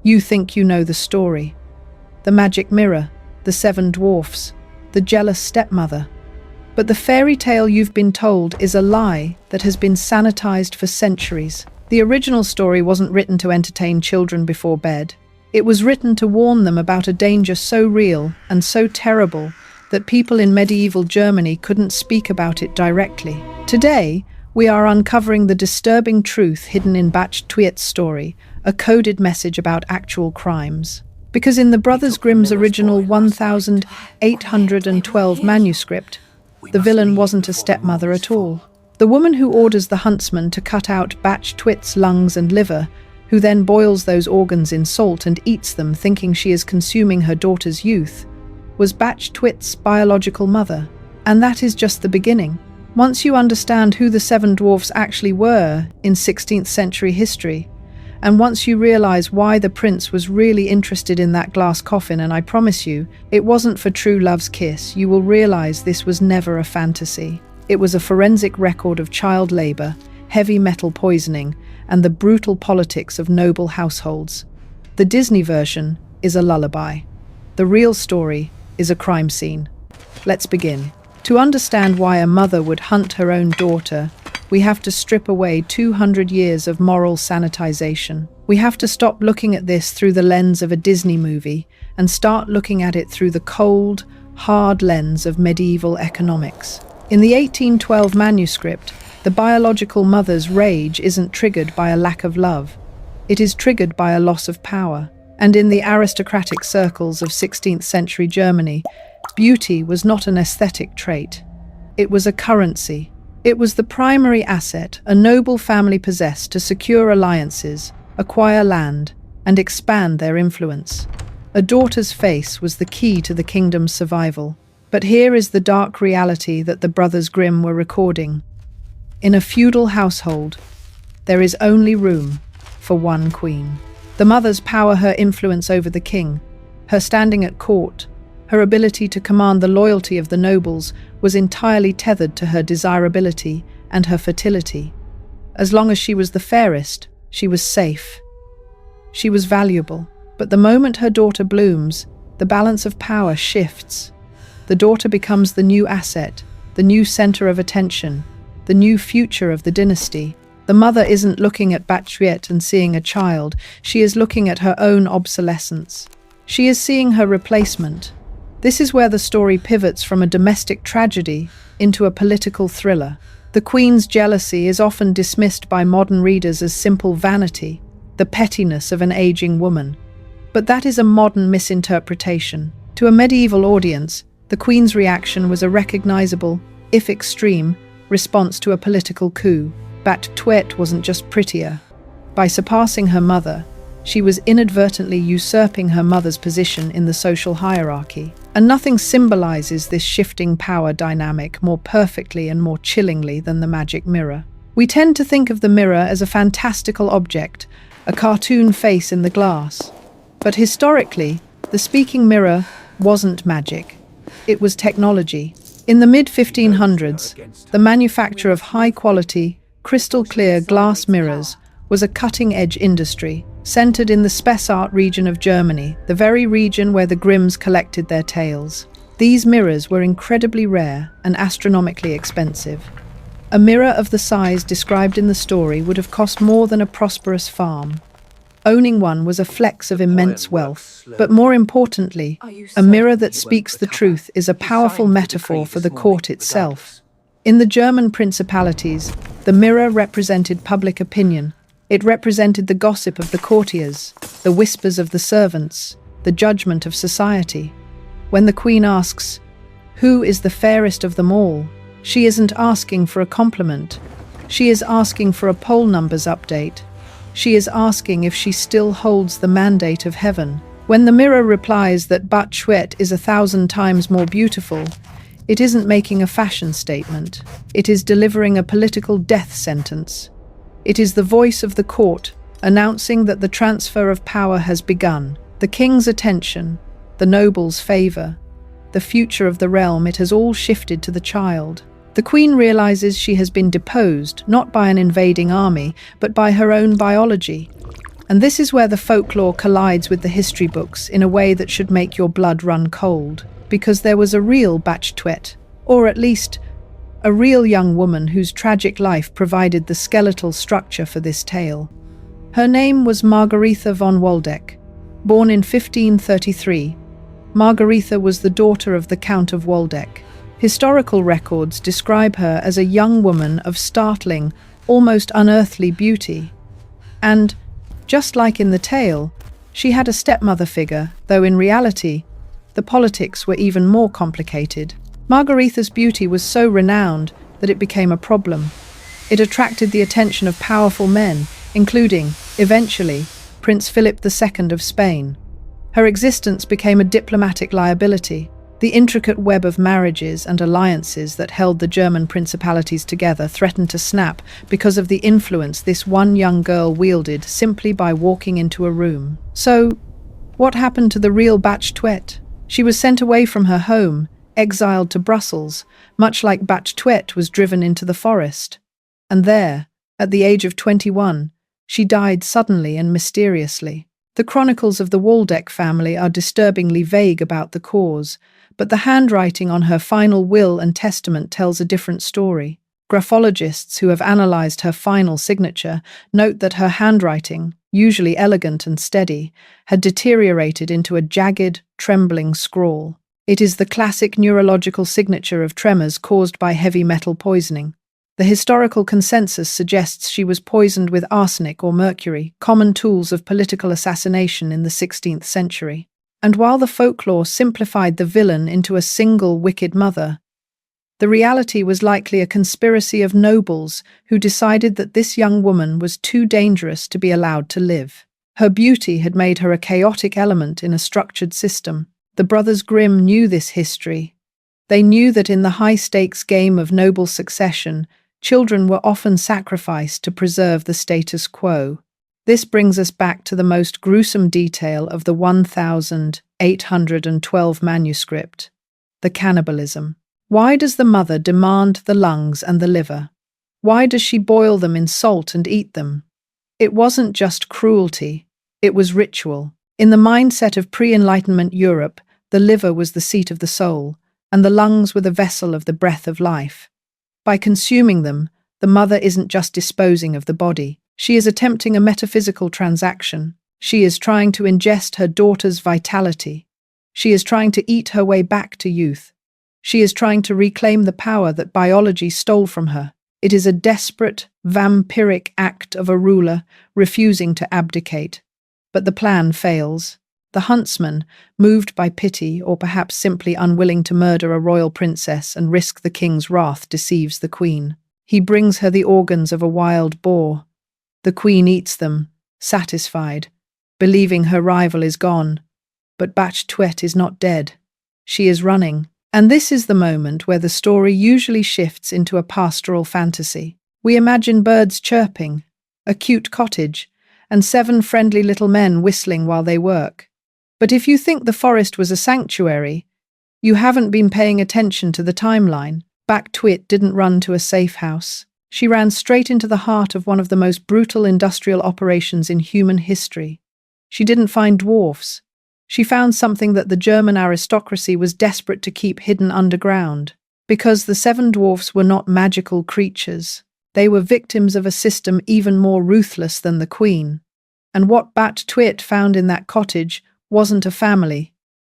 You think you know the story. The magic mirror, the 7 dwarfs, the jealous stepmother. But the fairy tale you've been told is a lie that has been sanitized for centuries. The original story wasn't written to entertain children before bed. It was written to warn them about a danger so real and so terrible that people in medieval Germany couldn't speak about it directly. Today, we are uncovering the disturbing truth hidden in Bach Tweet's story, a coded message about actual crimes. Because in the Brothers Grimm's original 1812 manuscript, the villain wasn't a stepmother at all. The woman who orders the huntsman to cut out Bach Tweet's lungs and liver, who then boils those organs in salt and eats them thinking she is consuming her daughter's youth, was Bach Tweet's biological mother. And that is just the beginning. Once you understand who the 7 dwarfs actually were in 16th century history, and once you realize why the prince was really interested in that glass coffin, and I promise you, it wasn't for true love's kiss, you will realize this was never a fantasy. It was a forensic record of child labor, heavy metal poisoning, and the brutal politics of noble households. The Disney version is a lullaby. The real story is a crime scene. Let's begin. To understand why a mother would hunt her own daughter, we have to strip away 200 years of moral sanitization. We have to stop looking at this through the lens of a Disney movie and start looking at it through the cold, hard lens of medieval economics. In the 1812 manuscript, the biological mother's rage isn't triggered by a lack of love. It is triggered by a loss of power. And in the aristocratic circles of 16th century Germany, beauty was not an aesthetic trait. It was a currency. It was the primary asset a noble family possessed to secure alliances, acquire land, and expand their influence. A daughter's face was the key to the kingdom's survival. But here is the dark reality that the Brothers Grimm were recording. In a feudal household, there is only room for one queen. The mother's power, her influence over the king, her standing at court, her ability to command the loyalty of the nobles was entirely tethered to her desirability and her fertility. As long as she was the fairest, she was safe. She was valuable. But the moment her daughter blooms, the balance of power shifts. The daughter becomes the new asset, the new center of attention, the new future of the dynasty. The mother isn't looking at Bach Tweet and seeing a child, she is looking at her own obsolescence. She is seeing her replacement. This is where the story pivots from a domestic tragedy into a political thriller. The queen's jealousy is often dismissed by modern readers as simple vanity, the pettiness of an aging woman. But that is a modern misinterpretation. To a medieval audience, the queen's reaction was a recognizable, if extreme, response to a political coup. Bach Tweet wasn't just prettier. By surpassing her mother, she was inadvertently usurping her mother's position in the social hierarchy. And nothing symbolizes this shifting power dynamic more perfectly and more chillingly than the magic mirror. We tend to think of the mirror as a fantastical object, a cartoon face in the glass. But historically, the speaking mirror wasn't magic. It was technology. In the mid-1500s, the manufacture of high-quality, crystal-clear glass mirrors was a cutting-edge industry, centered in the Spessart region of Germany, the very region where the Grimms collected their tales. These mirrors were incredibly rare and astronomically expensive. A mirror of the size described in the story would have cost more than a prosperous farm. Owning one was a flex of immense wealth. But more importantly, a mirror that speaks the truth is a powerful metaphor for the court itself. In the German principalities, the mirror represented public opinion. It represented the gossip of the courtiers, the whispers of the servants, the judgment of society. When the queen asks, "Who is the fairest of them all?" she isn't asking for a compliment. She is asking for a poll numbers update. She is asking if she still holds the mandate of heaven. When the mirror replies that Bach Tweet is 1,000 times more beautiful, it isn't making a fashion statement. It is delivering a political death sentence. It is the voice of the court, announcing that the transfer of power has begun. The king's attention, the noble's favor, the future of the realm, it has all shifted to the child. The queen realizes she has been deposed, not by an invading army, but by her own biology. And this is where the folklore collides with the history books in a way that should make your blood run cold, because there was a real Bach Twet, or at least a real young woman whose tragic life provided the skeletal structure for this tale. Her name was Margaretha von Waldeck. Born in 1533, Margaretha was the daughter of the Count of Waldeck. Historical records describe her as a young woman of startling, almost unearthly beauty. And, just like in the tale, she had a stepmother figure, though in reality, the politics were even more complicated. Margaretha's beauty was so renowned that it became a problem. It attracted the attention of powerful men, including, eventually, Prince Philip II of Spain. Her existence became a diplomatic liability. The intricate web of marriages and alliances that held the German principalities together threatened to snap because of the influence this one young girl wielded simply by walking into a room. So, what happened to the real Bach Twet? She was sent away from her home, exiled to Brussels, much like Bach Twet was driven into the forest. And there, at the age of 21, she died suddenly and mysteriously. The chronicles of the Waldeck family are disturbingly vague about the cause, but the handwriting on her final will and testament tells a different story. Graphologists who have analysed her final signature note that her handwriting, usually elegant and steady, had deteriorated into a jagged, trembling scrawl. It is the classic neurological signature of tremors caused by heavy metal poisoning. The historical consensus suggests she was poisoned with arsenic or mercury, common tools of political assassination in the 16th century. And while the folklore simplified the villain into a single wicked mother, the reality was likely a conspiracy of nobles who decided that this young woman was too dangerous to be allowed to live. Her beauty had made her a chaotic element in a structured system. The brothers Grimm knew this history. They knew that in the high-stakes game of noble succession, children were often sacrificed to preserve the status quo. This brings us back to the most gruesome detail of the 1812 manuscript, the cannibalism. Why does the mother demand the lungs and the liver? Why does she boil them in salt and eat them? It wasn't just cruelty, it was ritual. In the mindset of pre-Enlightenment Europe, the liver was the seat of the soul, and the lungs were the vessel of the breath of life. By consuming them, the mother isn't just disposing of the body. She is attempting a metaphysical transaction. She is trying to ingest her daughter's vitality. She is trying to eat her way back to youth. She is trying to reclaim the power that biology stole from her. It is a desperate, vampiric act of a ruler refusing to abdicate. But the plan fails. The huntsman, moved by pity or perhaps simply unwilling to murder a royal princess and risk the king's wrath, deceives the queen. He brings her the organs of a wild boar. The queen eats them, satisfied, believing her rival is gone. But Bach Twet is not dead. She is running. And this is the moment where the story usually shifts into a pastoral fantasy. We imagine birds chirping, a cute cottage, and 7 friendly little men whistling while they work. But if you think the forest was a sanctuary, you haven't been paying attention to the timeline. Bach Twet didn't run to a safe house. She ran straight into the heart of one of the most brutal industrial operations in human history. She didn't find dwarfs. She found something that the German aristocracy was desperate to keep hidden underground. Because the 7 dwarfs were not magical creatures. They were victims of a system even more ruthless than the queen. And what Bach Twet found in that cottage wasn't a family.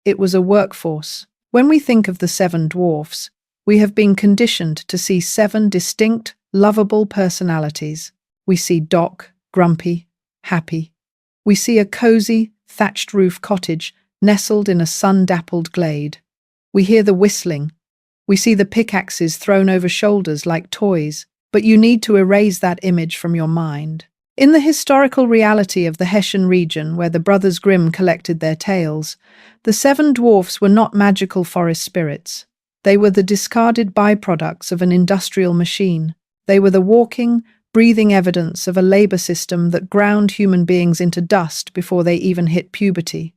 It was a workforce. When we think of the 7 dwarfs, we have been conditioned to see 7 distinct, lovable personalities. We see Doc, grumpy, happy. We see a cozy, thatched roof cottage nestled in a sun-dappled glade. We hear the whistling. We see the pickaxes thrown over shoulders like toys, but you need to erase that image from your mind. In the historical reality of the Hessian region where the brothers Grimm collected their tales, the 7 dwarfs were not magical forest spirits. They were the discarded byproducts of an industrial machine. They were the walking, breathing evidence of a labor system that ground human beings into dust before they even hit puberty.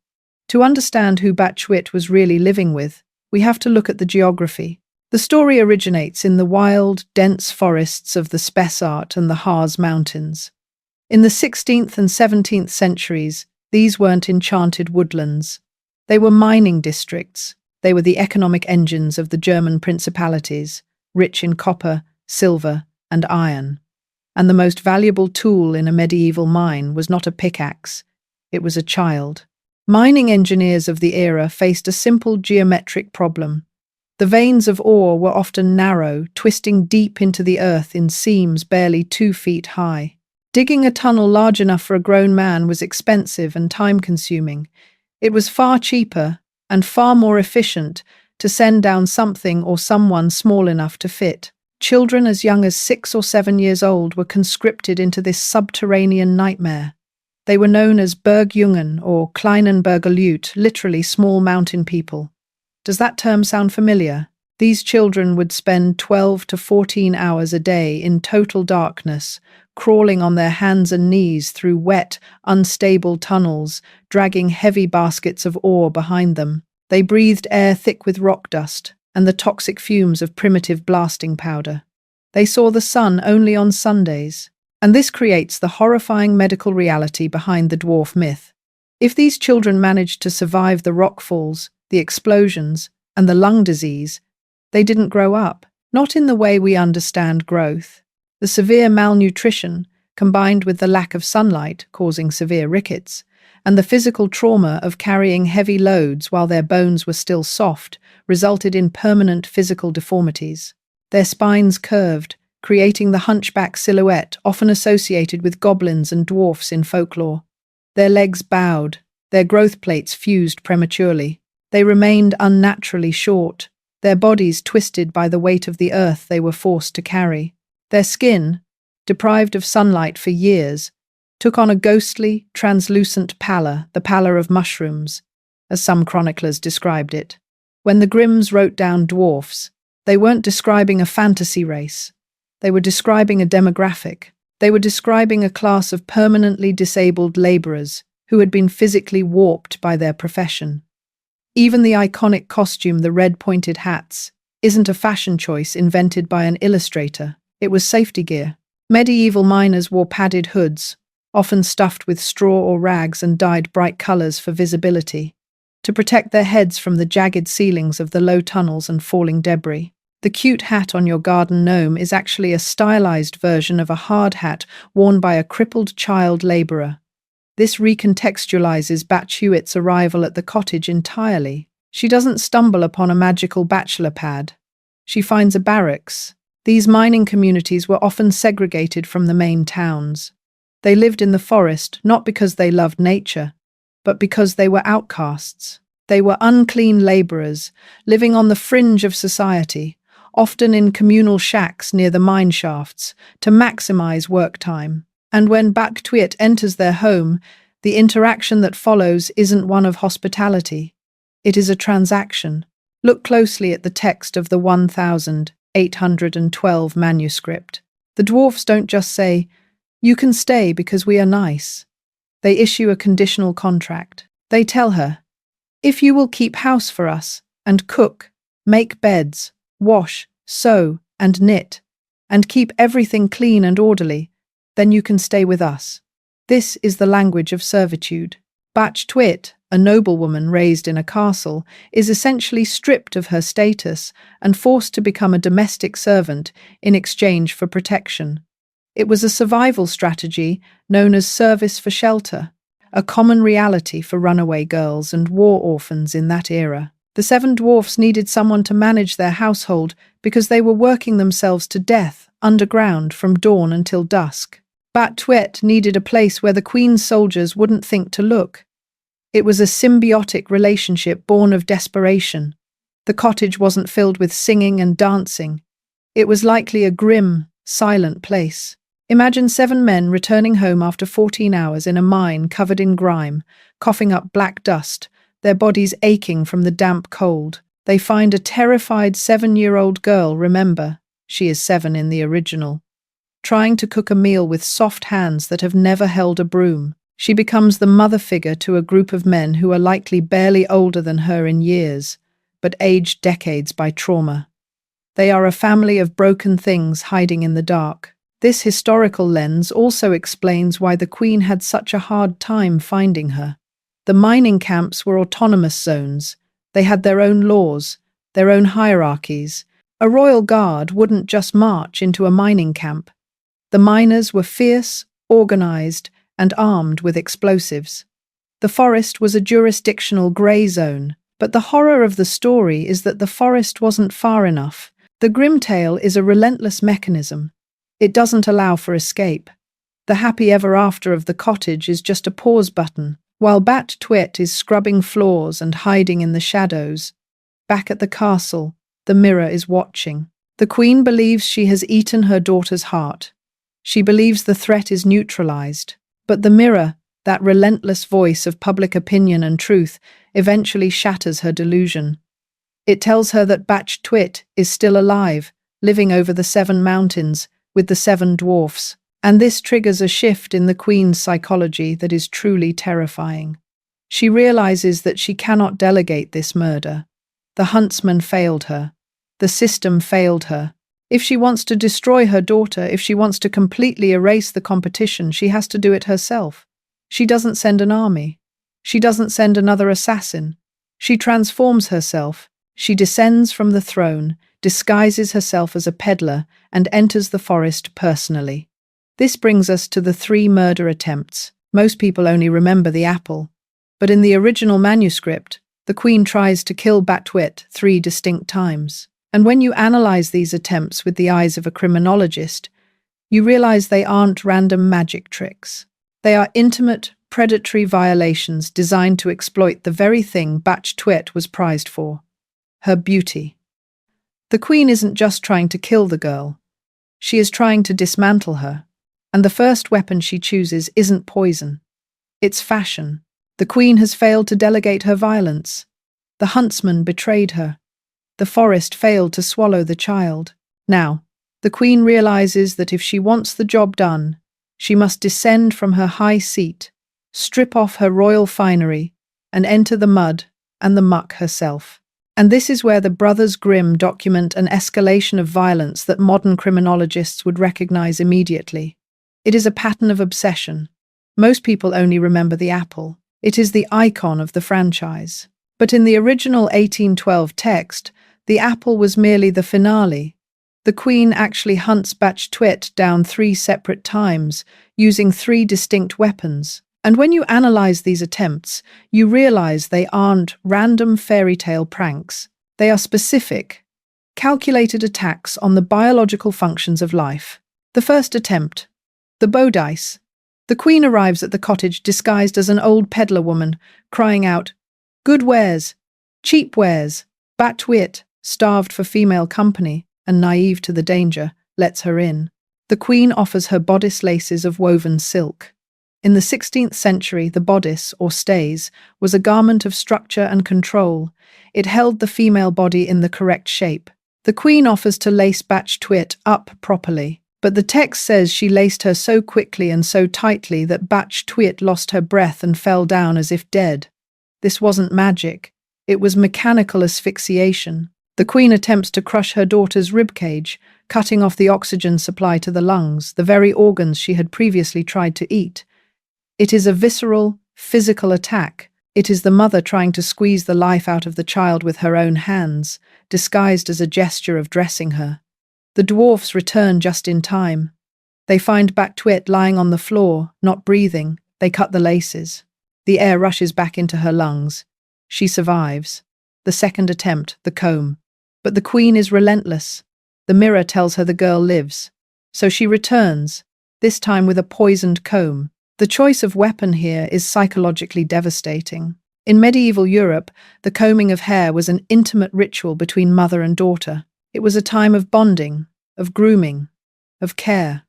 To understand who Bach Twet was really living with, we have to look at the geography. The story originates in the wild, dense forests of the Spessart and the Harz Mountains. In the 16th and 17th centuries, these weren't enchanted woodlands. They were mining districts. They were the economic engines of the German principalities, rich in copper, silver, and iron. And the most valuable tool in a medieval mine was not a pickaxe, it was a child. Mining engineers of the era faced a simple geometric problem. The veins of ore were often narrow, twisting deep into the earth in seams barely 2 feet high. Digging a tunnel large enough for a grown man was expensive and time-consuming. It was far cheaper and far more efficient to send down something or someone small enough to fit. Children as young as 6 or 7 years old were conscripted into this subterranean nightmare. They were known as Bergjungen or kleinen Bergeleute, literally small mountain people. Does that term sound familiar? These children would spend 12 to 14 hours a day in total darkness, crawling on their hands and knees through wet, unstable tunnels, dragging heavy baskets of ore behind them. They breathed air thick with rock dust and the toxic fumes of primitive blasting powder. They saw the sun only on Sundays. And this creates the horrifying medical reality behind the dwarf myth. If these children managed to survive the rockfalls, the explosions, and the lung disease, they didn't grow up, not in the way we understand growth. The severe malnutrition, combined with the lack of sunlight causing severe rickets, and the physical trauma of carrying heavy loads while their bones were still soft, resulted in permanent physical deformities. Their spines curved, creating the hunchback silhouette often associated with goblins and dwarfs in folklore. Their legs bowed, their growth plates fused prematurely. They remained unnaturally short, their bodies twisted by the weight of the earth they were forced to carry. Their skin, deprived of sunlight for years, took on a ghostly, translucent pallor, the pallor of mushrooms, as some chroniclers described it. When the Grimms wrote down dwarfs, they weren't describing a fantasy race. They were describing a demographic. They were describing a class of permanently disabled laborers who had been physically warped by their profession. Even the iconic costume, the red-pointed hats, isn't a fashion choice invented by an illustrator. It was safety gear. Medieval miners wore padded hoods, often stuffed with straw or rags and dyed bright colors for visibility, to protect their heads from the jagged ceilings of the low tunnels and falling debris. The cute hat on your garden gnome is actually a stylized version of a hard hat worn by a crippled child laborer. This recontextualizes Batch Hewitt's arrival at the cottage entirely. She doesn't stumble upon a magical bachelor pad. She finds a barracks. These mining communities were often segregated from the main towns. They lived in the forest not because they loved nature, but because they were outcasts. They were unclean laborers, living on the fringe of society, often in communal shacks near the mine shafts, to maximize work time. And when Baktuit enters their home, the interaction that follows isn't one of hospitality. It is a transaction. Look closely at the text of the 1812 manuscript. The dwarfs don't just say, "You can stay because we are nice." They issue a conditional contract. They tell her, "If you will keep house for us, and cook, make beds, wash, sew, and knit, and keep everything clean and orderly, then you can stay with us." This is the language of servitude. Batch Twit, a noblewoman raised in a castle, is essentially stripped of her status and forced to become a domestic servant in exchange for protection. It was a survival strategy known as service for shelter, a common reality for runaway girls and war orphans in that era. The 7 dwarfs needed someone to manage their household because they were working themselves to death underground from dawn until dusk. Bat Twet needed a place where the Queen's soldiers wouldn't think to look. It was a symbiotic relationship born of desperation. The cottage wasn't filled with singing and dancing. It was likely a grim, silent place. Imagine 7 men returning home after 14 hours in a mine covered in grime, coughing up black dust, their bodies aching from the damp cold. They find a terrified 7-year-old girl, remember, she is 7 in the original, trying to cook a meal with soft hands that have never held a broom. She becomes the mother figure to a group of men who are likely barely older than her in years, but aged decades by trauma. They are a family of broken things hiding in the dark. This historical lens also explains why the Queen had such a hard time finding her. The mining camps were autonomous zones. They had their own laws, their own hierarchies. A royal guard wouldn't just march into a mining camp. The miners were fierce, organized, and armed with explosives. The forest was a jurisdictional grey zone, but the horror of the story is that the forest wasn't far enough. The Grimm tale is a relentless mechanism. It doesn't allow for escape. The happy ever after of the cottage is just a pause button, while Bat Twit is scrubbing floors and hiding in the shadows. Back at the castle, the mirror is watching. The Queen believes she has eaten her daughter's heart. She believes the threat is neutralized. But the mirror, that relentless voice of public opinion and truth, eventually shatters her delusion. It tells her that Bat Twit is still alive, living over the 7 mountains, with the 7 dwarfs. And this triggers a shift in the Queen's psychology that is truly terrifying. She realizes that she cannot delegate this murder. The huntsman failed her. The system failed her. If she wants to destroy her daughter, if she wants to completely erase the competition, she has to do it herself. She doesn't send an army. She doesn't send another assassin. She transforms herself. She descends from the throne, disguises herself as a peddler, and enters the forest personally. This brings us to the 3 murder attempts. Most people only remember the apple. But in the original manuscript, the Queen tries to kill Bat Twit 3 distinct times. And when you analyze these attempts with the eyes of a criminologist, you realize they aren't random magic tricks. They are intimate, predatory violations designed to exploit the very thing Bat Twit was prized for: her beauty. The Queen isn't just trying to kill the girl. She is trying to dismantle her. And the first weapon she chooses isn't poison. It's fashion. The Queen has failed to delegate her violence. The huntsman betrayed her. The forest failed to swallow the child. Now, the Queen realizes that if she wants the job done, she must descend from her high seat, strip off her royal finery, and enter the mud and the muck herself. And this is where the brothers Grimm document an escalation of violence that modern criminologists would recognize immediately. It is a pattern of obsession. Most people only remember the apple. It is the icon of the franchise. But in the original 1812 text, the apple was merely the finale. The Queen actually hunts Bat Twit down 3 separate times, using 3 distinct weapons. And when you analyze these attempts, you realize they aren't random fairy tale pranks. They are specific, calculated attacks on the biological functions of life. The first attempt, the bowdice. The Queen arrives at the cottage disguised as an old peddler woman, crying out, "Good wares, cheap wares." Bat Twit, starved for female company and naive to the danger, lets her in. The Queen offers her bodice laces of woven silk. In the 16th century, the bodice, or stays, was a garment of structure and control. It held the female body in the correct shape. The Queen offers to lace Bat Twit up properly, but the text says she laced her so quickly and so tightly that Bat Twit lost her breath and fell down as if dead. This wasn't magic. It was mechanical asphyxiation. The Queen attempts to crush her daughter's ribcage, cutting off the oxygen supply to the lungs, the very organs she had previously tried to eat. It is a visceral, physical attack. It is the mother trying to squeeze the life out of the child with her own hands, disguised as a gesture of dressing her. The dwarfs return just in time. They find Bat Twit lying on the floor, not breathing. They cut the laces. The air rushes back into her lungs. She survives. The second attempt, the comb. But the Queen is relentless. The mirror tells her the girl lives. So she returns, this time with a poisoned comb. The choice of weapon here is psychologically devastating. In medieval Europe, the combing of hair was an intimate ritual between mother and daughter. It was a time of bonding, of grooming, of care.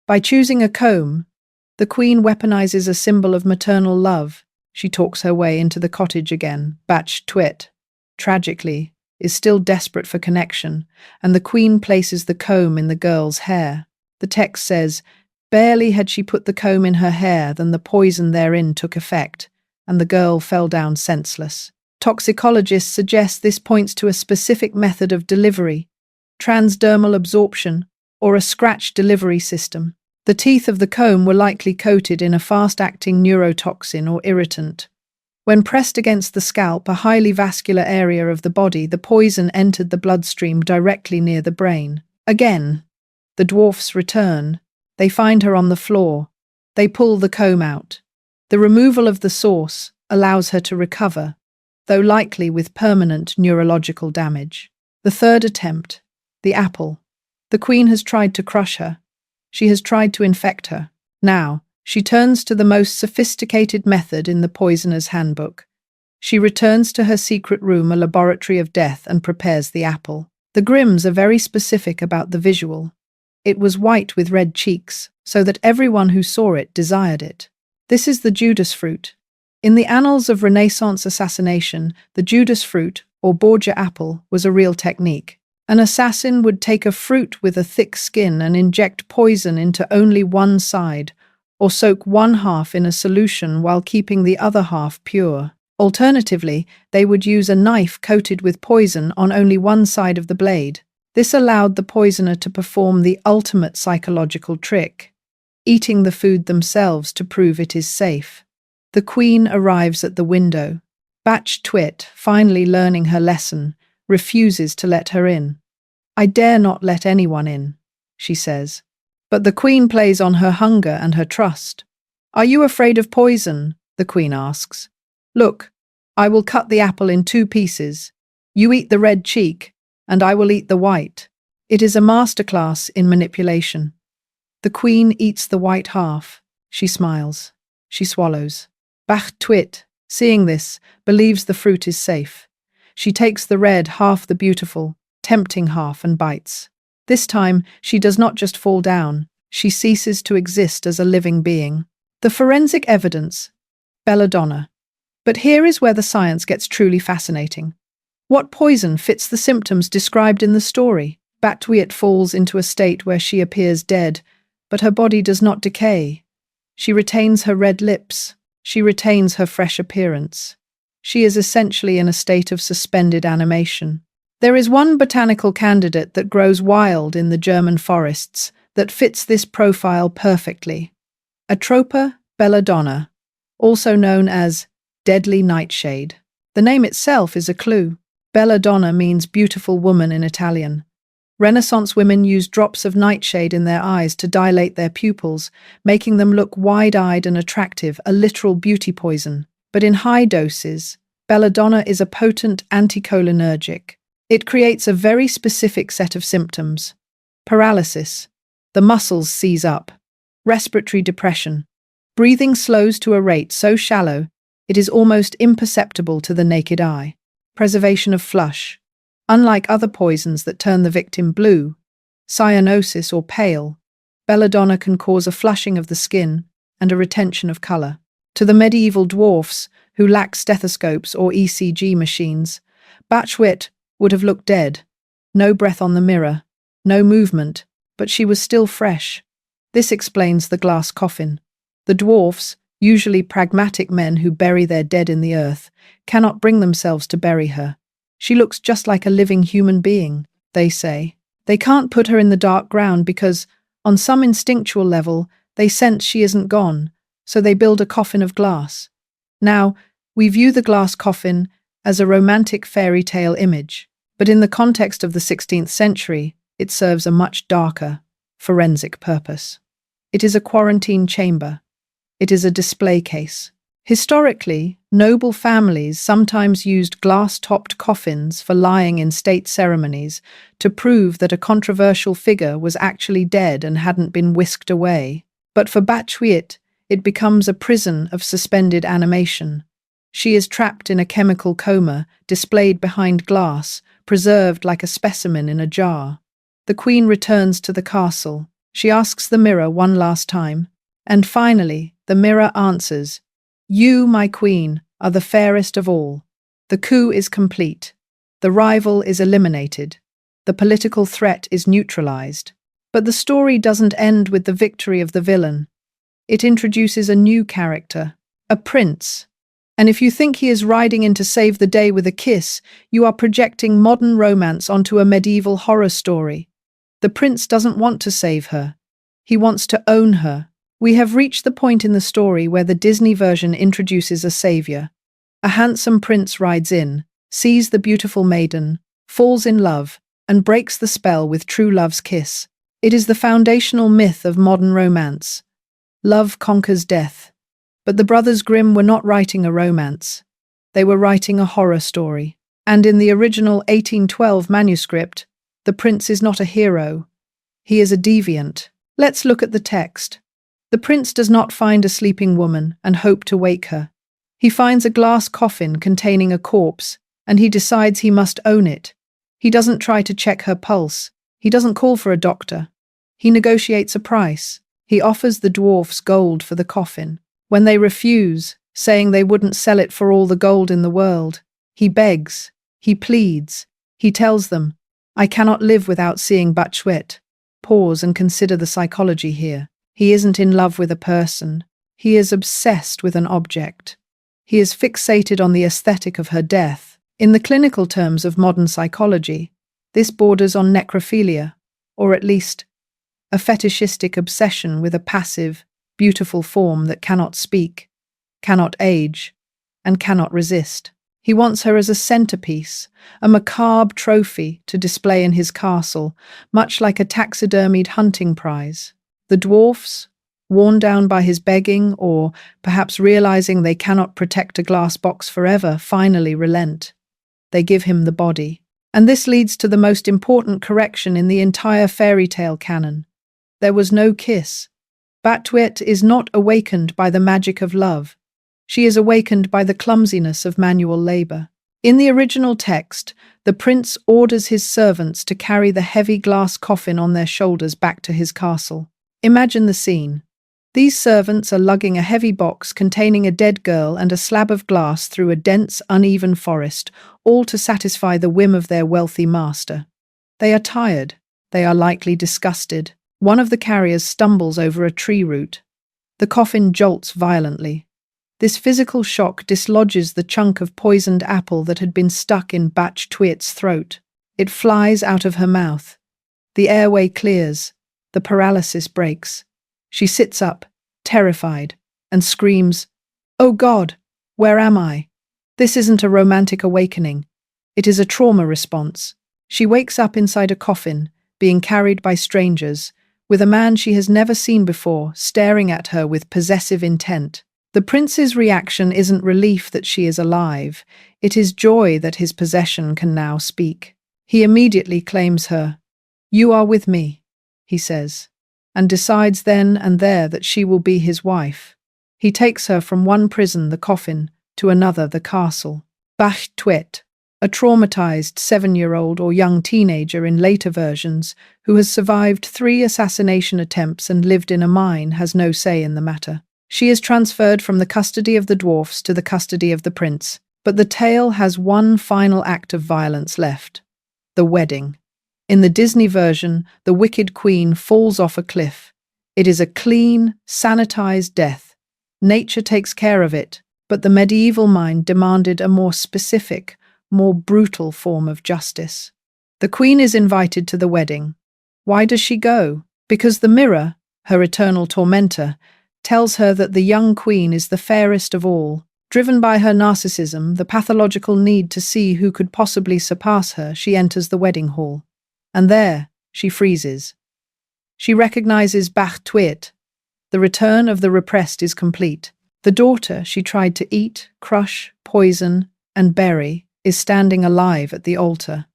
By choosing a comb, the Queen weaponizes a symbol of maternal love. She talks her way into the cottage again. Bat Twit, tragically, is still desperate for connection, and the Queen places the comb in the girl's hair. The text says, "Barely had she put the comb in her hair than the poison therein took effect, and the girl fell down senseless." Toxicologists suggest this points to a specific method of delivery, transdermal absorption, or a scratch delivery system. The teeth of the comb were likely coated in a fast-acting neurotoxin or irritant. When pressed against the scalp, a highly vascular area of the body, the poison entered the bloodstream directly near the brain. Again, the dwarfs return. They find her on the floor. They pull the comb out. The removal of the source allows her to recover, though likely with permanent neurological damage. The third attempt, the apple. The queen has tried to crush her. She has tried to infect her. Now, she turns to the most sophisticated method in the poisoner's handbook. She returns to her secret room, a laboratory of death, and prepares the apple. The Grimms are very specific about the visual. It was white with red cheeks, so that everyone who saw it desired it. This is the Judas fruit. In the annals of Renaissance assassination, the Judas fruit, or Borgia apple, was a real technique. An assassin would take a fruit with a thick skin and inject poison into only one side, or soak one half in a solution while keeping the other half pure. Alternatively, they would use a knife coated with poison on only one side of the blade. This allowed the poisoner to perform the ultimate psychological trick, eating the food themselves to prove it is safe. The queen arrives at the window. Batch Twit, finally learning her lesson, refuses to let her in. "I dare not let anyone in," she says. But the queen plays on her hunger and her trust. "Are you afraid of poison?" the queen asks. "Look, I will cut the apple in 2 pieces. You eat the red cheek, and I will eat the white." It is a masterclass in manipulation. The queen eats the white half. She smiles. She swallows. Batch Twit, seeing this, believes the fruit is safe. She takes the red, half the beautiful, tempting half, and bites. This time, she does not just fall down, she ceases to exist as a living being. The forensic evidence, belladonna. But here is where the science gets truly fascinating. What poison fits the symptoms described in the story? Batch Twit falls into a state where she appears dead, but her body does not decay. She retains her red lips. She retains her fresh appearance. She is essentially in a state of suspended animation. There is one botanical candidate that grows wild in the German forests that fits this profile perfectly. Atropa belladonna, also known as deadly nightshade. The name itself is a clue. Belladonna means beautiful woman in Italian. Renaissance women used drops of nightshade in their eyes to dilate their pupils, making them look wide-eyed and attractive, a literal beauty poison. But in high doses, belladonna is a potent anticholinergic. It creates a very specific set of symptoms. Paralysis. The muscles seize up. Respiratory depression. Breathing slows to a rate so shallow, it is almost imperceptible to the naked eye. Preservation of flush. Unlike other poisons that turn the victim blue, cyanosis or pale, belladonna can cause a flushing of the skin and a retention of color. To the medieval dwarfs, who lacked stethoscopes or ECG machines, Batch Twit would have looked dead. No breath on the mirror, no movement, but she was still fresh. This explains the glass coffin. The dwarfs, usually pragmatic men who bury their dead in the earth, cannot bring themselves to bury her. She looks just like a living human being, they say. They can't put her in the dark ground because, on some instinctual level, they sense she isn't gone, so they build a coffin of glass. Now, we view the glass coffin as a romantic fairy tale image, but in the context of the 16th century, it serves a much darker, forensic purpose. It is a quarantine chamber. It is a display case. Historically, noble families sometimes used glass-topped coffins for lying in state ceremonies to prove that a controversial figure was actually dead and hadn't been whisked away. But for Batch Twit, it becomes a prison of suspended animation. She is trapped in a chemical coma, displayed behind glass, preserved like a specimen in a jar. The queen returns to the castle. She asks the mirror one last time, and finally, the mirror answers, "You, my queen, are the fairest of all." The coup is complete. The rival is eliminated. The political threat is neutralized. But the story doesn't end with the victory of the villain. It introduces a new character, a prince. And if you think he is riding in to save the day with a kiss, you are projecting modern romance onto a medieval horror story. The prince doesn't want to save her. He wants to own her. We have reached the point in the story where the Disney version introduces a savior. A handsome prince rides in, sees the beautiful maiden, falls in love, and breaks the spell with true love's kiss. It is the foundational myth of modern romance. Love conquers death. But the brothers Grimm were not writing a romance. They were writing a horror story. And in the original 1812 manuscript, the prince is not a hero. He is a deviant. Let's look at the text. The prince does not find a sleeping woman and hope to wake her. He finds a glass coffin containing a corpse, and he decides he must own it. He doesn't try to check her pulse. He doesn't call for a doctor. He negotiates a price. He offers the dwarfs gold for the coffin. When they refuse, saying they wouldn't sell it for all the gold in the world, he begs, he pleads, he tells them, "I cannot live without seeing Batchwet." Pause and consider the psychology here. He isn't in love with a person. He is obsessed with an object. He is fixated on the aesthetic of her death. In the clinical terms of modern psychology, this borders on necrophilia, or at least a fetishistic obsession with a passive, beautiful form that cannot speak, cannot age, and cannot resist. He wants her as a centerpiece, a macabre trophy to display in his castle, much like a taxidermied hunting prize. The dwarfs, worn down by his begging, or perhaps realizing they cannot protect a glass box forever, finally relent. They give him the body. And this leads to the most important correction in the entire fairy tale canon. There was no kiss. Batwit is not awakened by the magic of love. She is awakened by the clumsiness of manual labor. In the original text, the prince orders his servants to carry the heavy glass coffin on their shoulders back to his castle. Imagine the scene. These servants are lugging a heavy box containing a dead girl and a slab of glass through a dense, uneven forest, all to satisfy the whim of their wealthy master. They are tired. They are likely disgusted. One of the carriers stumbles over a tree root. The coffin jolts violently. This physical shock dislodges the chunk of poisoned apple that had been stuck in Batchwit's throat. It flies out of her mouth. The airway clears. The paralysis breaks. She sits up, terrified, and screams, "Oh God, where am I?" This isn't a romantic awakening. It is a trauma response. She wakes up inside a coffin, being carried by strangers, with a man she has never seen before staring at her with possessive intent. The prince's reaction isn't relief that she is alive. It is joy that his possession can now speak. He immediately claims her. "You are with me," he says, and decides then and there that she will be his wife. He takes her from one prison, the coffin, to another, the castle. Batchwit, a traumatized 7-year-old or young teenager in later versions, who has survived 3 assassination attempts and lived in a mine, has no say in the matter. She is transferred from the custody of the dwarfs to the custody of the prince. But the tale has one final act of violence left: the wedding. In the Disney version, the wicked queen falls off a cliff. It is a clean, sanitized death. Nature takes care of it, but the medieval mind demanded a more specific, more brutal form of justice. The queen is invited to the wedding. Why does she go? Because the mirror, her eternal tormentor, tells her that the young queen is the fairest of all. Driven by her narcissism, the pathological need to see who could possibly surpass her, she enters the wedding hall. And there, she freezes. She recognizes Batchwit. The return of the repressed is complete. The daughter she tried to eat, crush, poison, and bury is standing alive at the altar.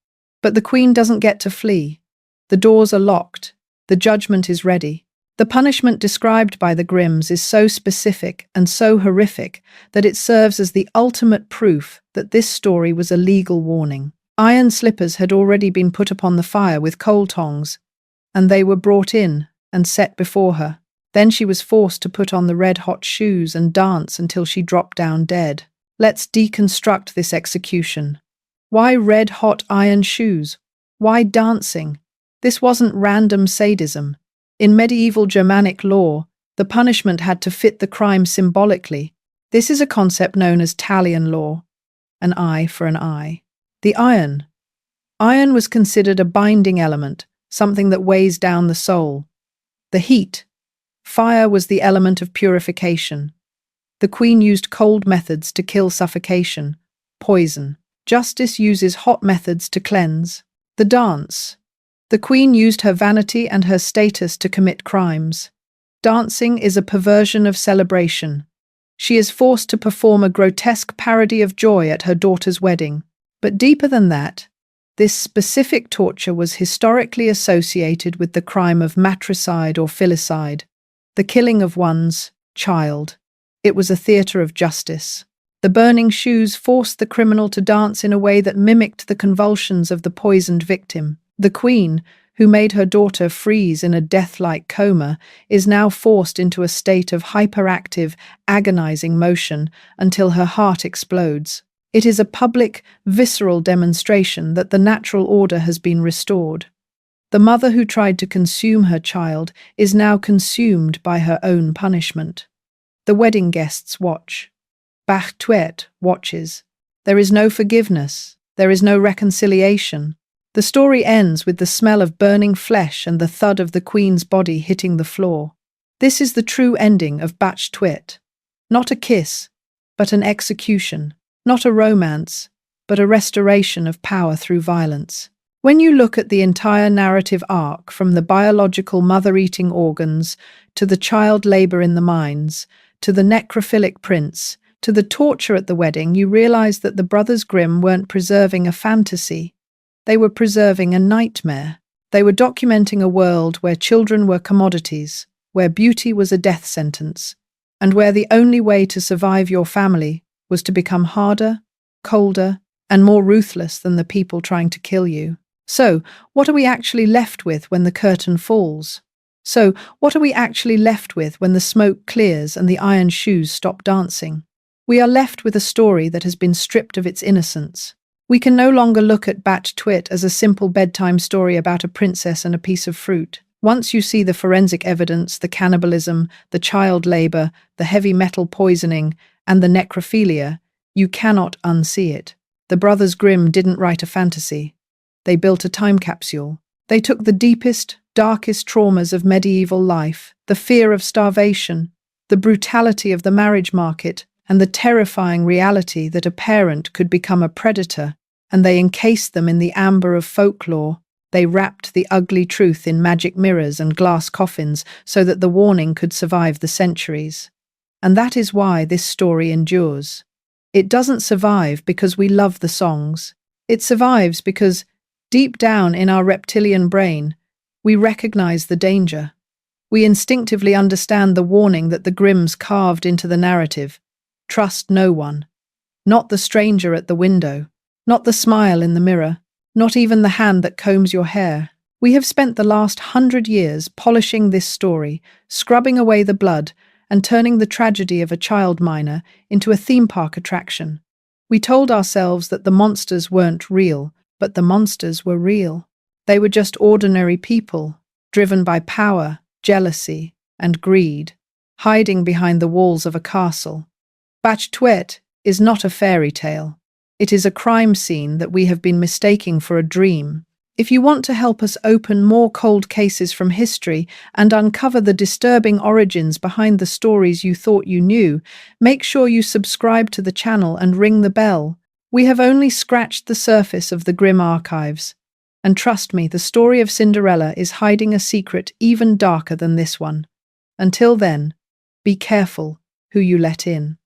But the queen doesn't get to flee. The doors are locked. The judgment is ready. The punishment described by the Grimms is so specific and so horrific that it serves as the ultimate proof that this story was a legal warning. Iron slippers had already been put upon the fire with coal tongs, and they were brought in and set before her. Then she was forced to put on the red-hot shoes and dance until she dropped down dead. Let's deconstruct this execution. Why red-hot iron shoes? Why dancing? This wasn't random sadism. In medieval Germanic law, the punishment had to fit the crime symbolically. This is a concept known as Talion law, an eye for an eye. The iron. Iron was considered a binding element, something that weighs down the soul. The heat. Fire was the element of purification. The queen used cold methods to kill suffocation, poison. Justice uses hot methods to cleanse. The dance. The queen used her vanity and her status to commit crimes. Dancing is a perversion of celebration. She is forced to perform a grotesque parody of joy at her daughter's wedding. But deeper than that, this specific torture was historically associated with the crime of matricide or filicide, the killing of one's child. It was a theatre of justice. The burning shoes forced the criminal to dance in a way that mimicked the convulsions of the poisoned victim. The queen, who made her daughter freeze in a death-like coma, is now forced into a state of hyperactive, agonizing motion until her heart explodes. It is a public, visceral demonstration that the natural order has been restored. The mother who tried to consume her child is now consumed by her own punishment. The wedding guests watch. Bach-Tuet watches. There is no forgiveness. There is no reconciliation. The story ends with the smell of burning flesh and the thud of the queen's body hitting the floor. This is the true ending of Bach-Tuet. Not a kiss, but an execution. Not a romance, but a restoration of power through violence. When you look at the entire narrative arc, from the biological mother-eating organs, to the child labor in the mines, to the necrophilic prince, to the torture at the wedding, you realize that the brothers Grimm weren't preserving a fantasy. They were preserving a nightmare. They were documenting a world where children were commodities, where beauty was a death sentence, and where the only way to survive your family was to become harder, colder, and more ruthless than the people trying to kill you. So, what are we actually left with when the curtain falls? So, what are we actually left with when the smoke clears and the iron shoes stop dancing? We are left with a story that has been stripped of its innocence. We can no longer look at Bach-Tuet as a simple bedtime story about a princess and a piece of fruit. Once you see the forensic evidence, the cannibalism, the child labor, the heavy metal poisoning, and the necrophilia, you cannot unsee it. The brothers Grimm didn't write a fantasy. They built a time capsule. They took the deepest, darkest traumas of medieval life, the fear of starvation, the brutality of the marriage market, and the terrifying reality that a parent could become a predator, and they encased them in the amber of folklore. They wrapped the ugly truth in magic mirrors and glass coffins so that the warning could survive the centuries. And that is why this story endures. It doesn't survive because we love the songs. It survives because, deep down in our reptilian brain, we recognize the danger. We instinctively understand the warning that the Grimms carved into the narrative. Trust no one. Not the stranger at the window. Not the smile in the mirror. Not even the hand that combs your hair. We have spent the last 100 years polishing this story, scrubbing away the blood, and turning the tragedy of a child miner into a theme park attraction. We told ourselves that the monsters weren't real, but the monsters were real. They were just ordinary people, driven by power, jealousy, and greed, hiding behind the walls of a castle. Bach-Tuet is not a fairy tale. It is a crime scene that we have been mistaking for a dream. If you want to help us open more cold cases from history and uncover the disturbing origins behind the stories you thought you knew, make sure you subscribe to the channel and ring the bell. We have only scratched the surface of the Grimm archives. And trust me, the story of Cinderella is hiding a secret even darker than this one. Until then, be careful who you let in.